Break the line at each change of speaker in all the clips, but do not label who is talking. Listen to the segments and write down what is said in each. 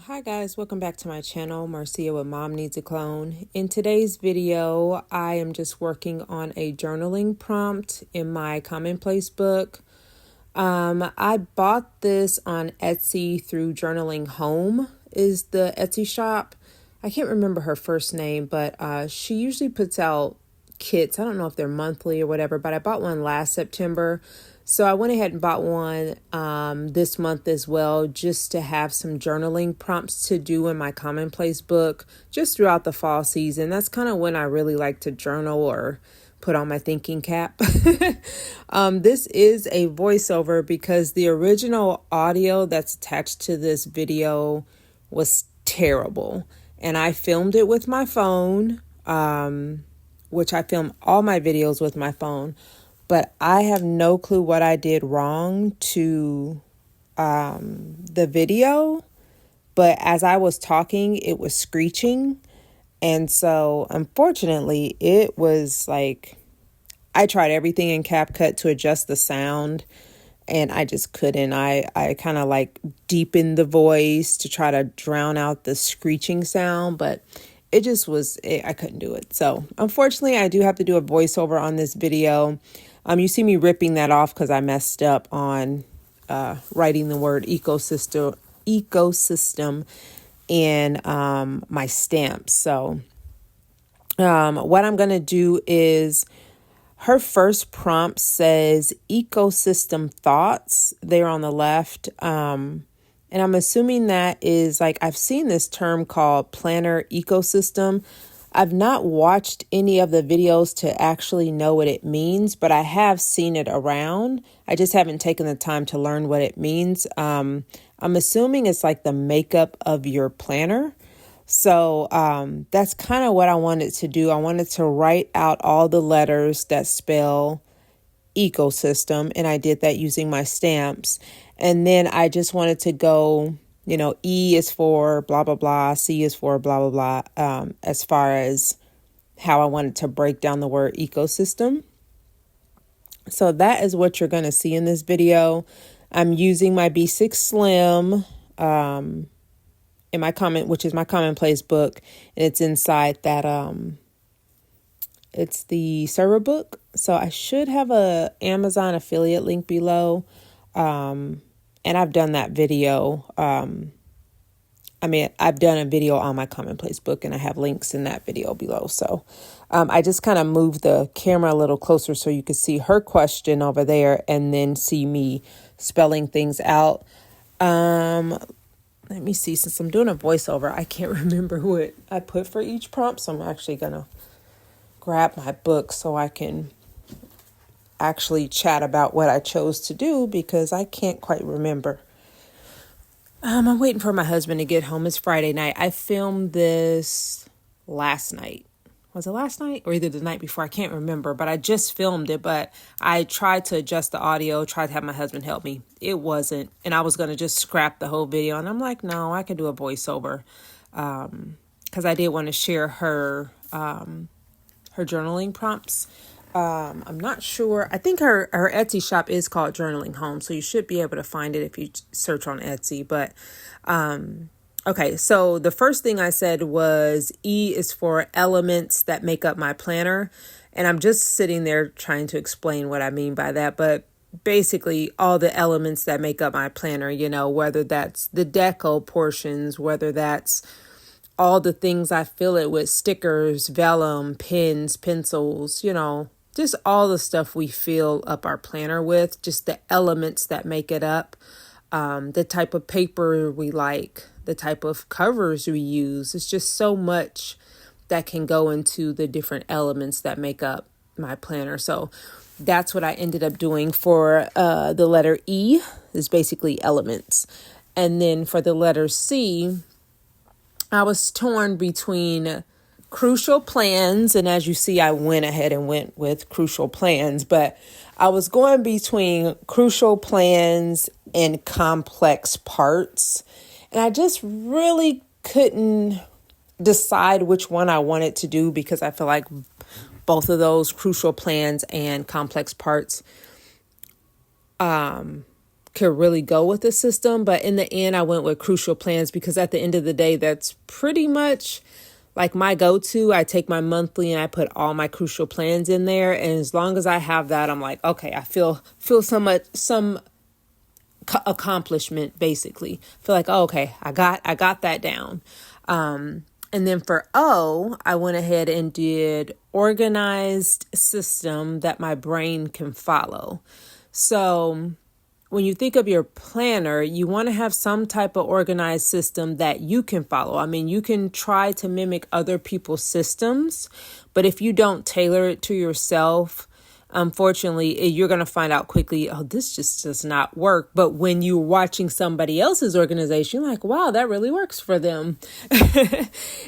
Hi guys, welcome back to my channel, Marcia with Mom Needs a Clone. In today's video, I am just working on a journaling prompt in my commonplace book. I bought this on Etsy through Journaling Home is the Etsy shop. I can't remember her first name, but she usually puts out kits. I don't know if they're monthly or whatever, but I bought one last September. So I went ahead and bought one this month as well, just to have some journaling prompts to do in my commonplace book just throughout the fall season. That's kind of when I really like to journal or put on my thinking cap. This is a voiceover because the original audio that's attached to this video was terrible. And I filmed it with my phone, which I film all my videos with my phone. But I have no clue what I did wrong to the video. But as I was talking, it was screeching. And so, unfortunately, it was like, I tried everything in CapCut to adjust the sound, and I just couldn't. I kind of like deepened the voice to try to drown out the screeching sound, but it just was, I couldn't do it. So, unfortunately, I do have to do a voiceover on this video. You see me ripping that off because I messed up on writing the word ecosystem in my stamps. So what I'm going to do is, her first prompt says ecosystem thoughts there on the left. And I'm assuming that is like, I've seen this term called planner ecosystem. I've not watched any of the videos to actually know what it means, but I have seen it around. I just haven't taken the time to learn what it means. I'm assuming it's like the makeup of your planner. So that's kind of what I wanted to do. I wanted to write out all the letters that spell ecosystem, and I did that using my stamps. And then I just wanted to go, E is for blah, blah, blah. C is for blah, blah, blah, as far as how I wanted to break down the word ecosystem. So that is what you're going to see in this video. I'm using my B6 Slim in my which is my commonplace book, and it's inside that it's the server book. So I should have a Amazon affiliate link below. And I've done that video. I've done a video on my commonplace book, and I have links in that video below. So I just kind of moved the camera a little closer so you could see her question over there and then see me spelling things out. Let me see, since I'm doing a voiceover, I can't remember what I put for each prompt. So I'm actually going to grab my book so I can actually chat about what I chose to do, because I can't quite remember. I'm waiting for my husband to get home. It's Friday night. I filmed this last night. Was it last night or either the night before? I can't remember, but I just filmed it. But I tried to adjust the audio, tried to have my husband help me. It wasn't. And I was going to just scrap the whole video. And I'm like, no, I can do a voiceover. Because I did want to share her journaling prompts. I'm not sure. I think her Etsy shop is called Journaling Home, so you should be able to find it if you search on Etsy. But okay, so the first thing I said was E is for elements that make up my planner, and I'm just sitting there trying to explain what I mean by that. But basically, all the elements that make up my planner, whether that's the deco portions, whether that's all the things I fill it with, stickers, vellum, pens, pencils, just all the stuff we fill up our planner with, just the elements that make it up, the type of paper we like, the type of covers we use. It's just so much that can go into the different elements that make up my planner. So that's what I ended up doing for the letter E, is basically elements. And then for the letter C, I was torn between crucial plans, and as you see, I went ahead and went with crucial plans, but I was going between crucial plans and complex parts, and I just really couldn't decide which one I wanted to do, because I feel like both of those, crucial plans and complex parts, could really go with the system. But in the end, I went with crucial plans because at the end of the day, that's pretty much like my go-to. I take my monthly and I put all my crucial plans in there. And as long as I have that, I'm like, okay, I feel some accomplishment, basically. Feel like, oh, okay, I got that down. And then for O, I went ahead and did organized system that my brain can follow. So when you think of your planner, you want to have some type of organized system that you can follow. I mean, you can try to mimic other people's systems, but if you don't tailor it to yourself, unfortunately, you're going to find out quickly, oh, this just does not work. But when you're watching somebody else's organization, you're like, wow, that really works for them.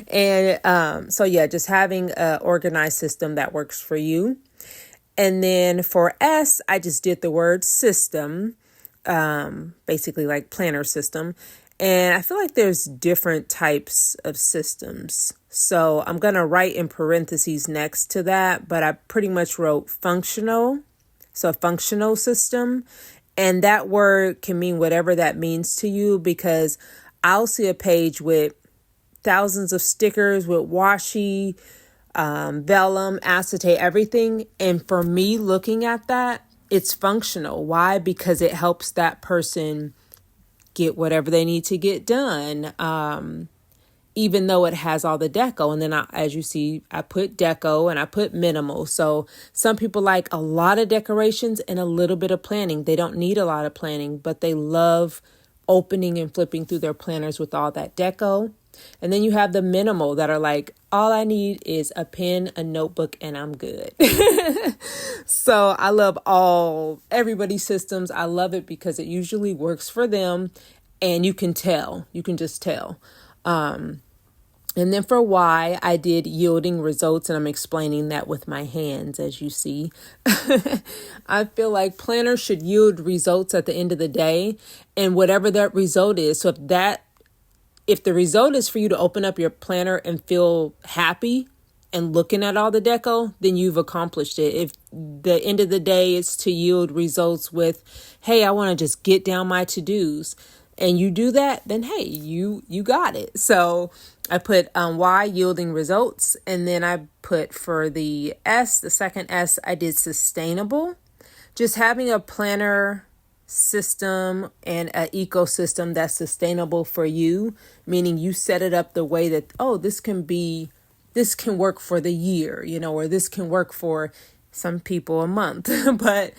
And so, yeah, just having an organized system that works for you. And then for S, I just did the word system, basically like planner system. And I feel like there's different types of systems. So I'm going to write in parentheses next to that, but I pretty much wrote functional. So a functional system. And that word can mean whatever that means to you, because I'll see a page with thousands of stickers with washi, vellum, acetate, everything. And for me looking at that, it's functional. Why? Because it helps that person get whatever they need to get done, even though it has all the deco. And then as you see, I put deco and I put minimal. So some people like a lot of decorations and a little bit of planning. They don't need a lot of planning, but they love opening and flipping through their planners with all that deco. And then you have the minimal that are like, all I need is a pen, a notebook, and I'm good. So I love everybody's systems. I love it because it usually works for them, and you can just tell. And then for Y, I did yielding results, and I'm explaining that with my hands, as you see. I feel like planners should yield results at the end of the day, and whatever that result is. So if the result is for you to open up your planner and feel happy and looking at all the deco, then you've accomplished it. If the end of the day is to yield results with, hey, I want to just get down my to-dos, and you do that, then hey, you got it. So I put Y, yielding results, and then I put for the S, the second S, I did sustainable. Just having a planner system and an ecosystem that's sustainable for you, meaning you set it up the way that, oh, this can work for the year, or this can work for some people a month. But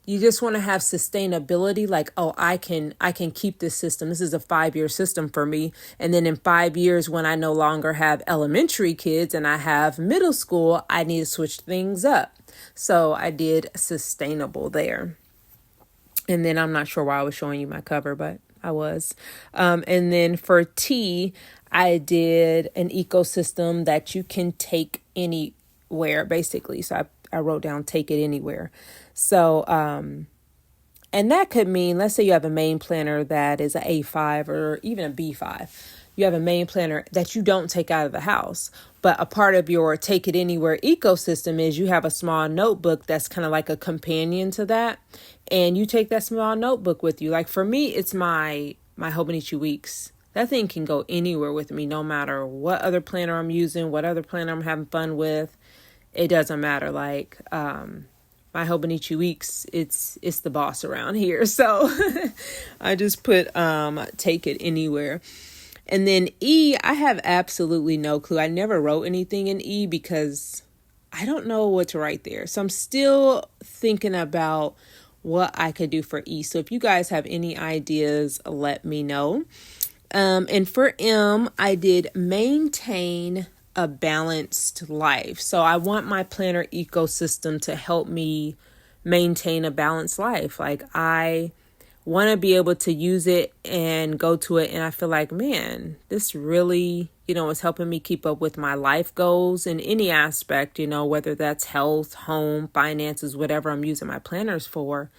you just want to have sustainability, like, oh, I can keep this system. This is a 5-year system for me. And then in 5 years, when I no longer have elementary kids and I have middle school, I need to switch things up. So I did sustainable there. And then I'm not sure why I was showing you my cover, but I was. And then for T, I did an ecosystem that you can take anywhere, basically. So I wrote down take it anywhere. So, and that could mean, let's say you have a main planner that is an A5 or even a B5. You have a main planner that you don't take out of the house, but a part of your take it anywhere ecosystem is you have a small notebook that's kind of like a companion to that. And you take that small notebook with you. Like for me, it's my Hobonichi Weeks. That thing can go anywhere with me, no matter what other planner I'm using, what other planner I'm having fun with. It doesn't matter. Like, my Hobonichi Weeks, it's the boss around here. So I just put take it anywhere. And then E, I have absolutely no clue. I never wrote anything in E because I don't know what to write there. So I'm still thinking about what I could do for E. So if you guys have any ideas, let me know. And for M, I did maintain a balanced life. So I want my planner ecosystem to help me maintain a balanced life. Like I want to be able to use it and go to it. And I feel like, man, this really, is helping me keep up with my life goals in any aspect, whether that's health, home, finances, whatever I'm using my planners for.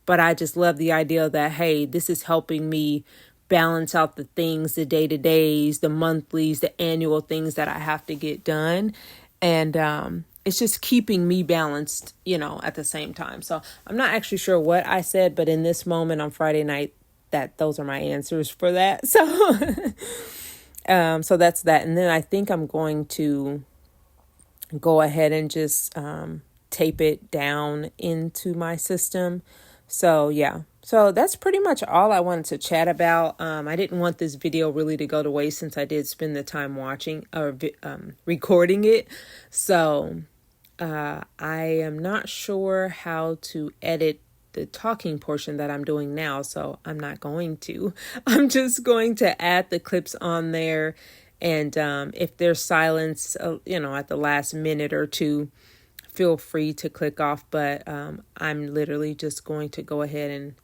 But I just love the idea that, hey, this is helping me balance out the things, the day-to-days, the monthlies, the annual things that I have to get done. And it's just keeping me balanced, at the same time. So I'm not actually sure what I said, but in this moment on Friday night, those are my answers for that. So, so that's that. And then I think I'm going to go ahead and just tape it down into my system. So yeah, so that's pretty much all I wanted to chat about. I didn't want this video really to go to waste since I did spend the time watching or recording it. So I am not sure how to edit the talking portion that I'm doing now, so I'm not going to. I'm just going to add the clips on there. And if there's silence, at the last minute or two, feel free to click off. But I'm literally just going to go ahead and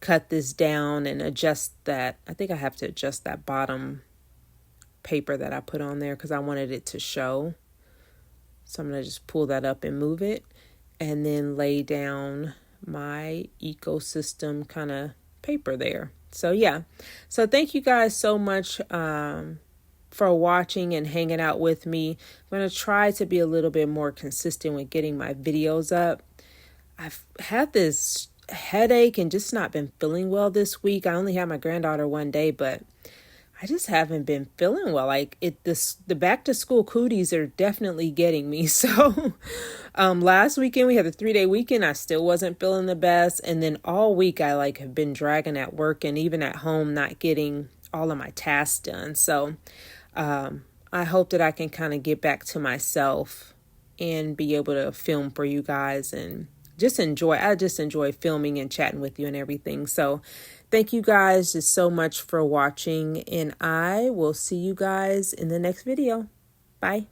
cut this down and adjust that. I think I have to adjust that bottom paper that I put on there because I wanted it to show. So I'm going to just pull that up and move it and then lay down my ecosystem kind of paper there. So yeah. So thank you guys so much for watching and hanging out with me. I'm going to try to be a little bit more consistent with getting my videos up. I've had this headache and just not been feeling well this week. I only had my granddaughter one day, but I just haven't been feeling well. Like the back to school cooties are definitely getting me. So last weekend we had a 3-day weekend. I still wasn't feeling the best. And then all week I have been dragging at work and even at home, not getting all of my tasks done. So I hope that I can kind of get back to myself and be able to film for you guys and I just enjoy filming and chatting with you and everything. So thank you guys just so much for watching, and I will see you guys in the next video. Bye.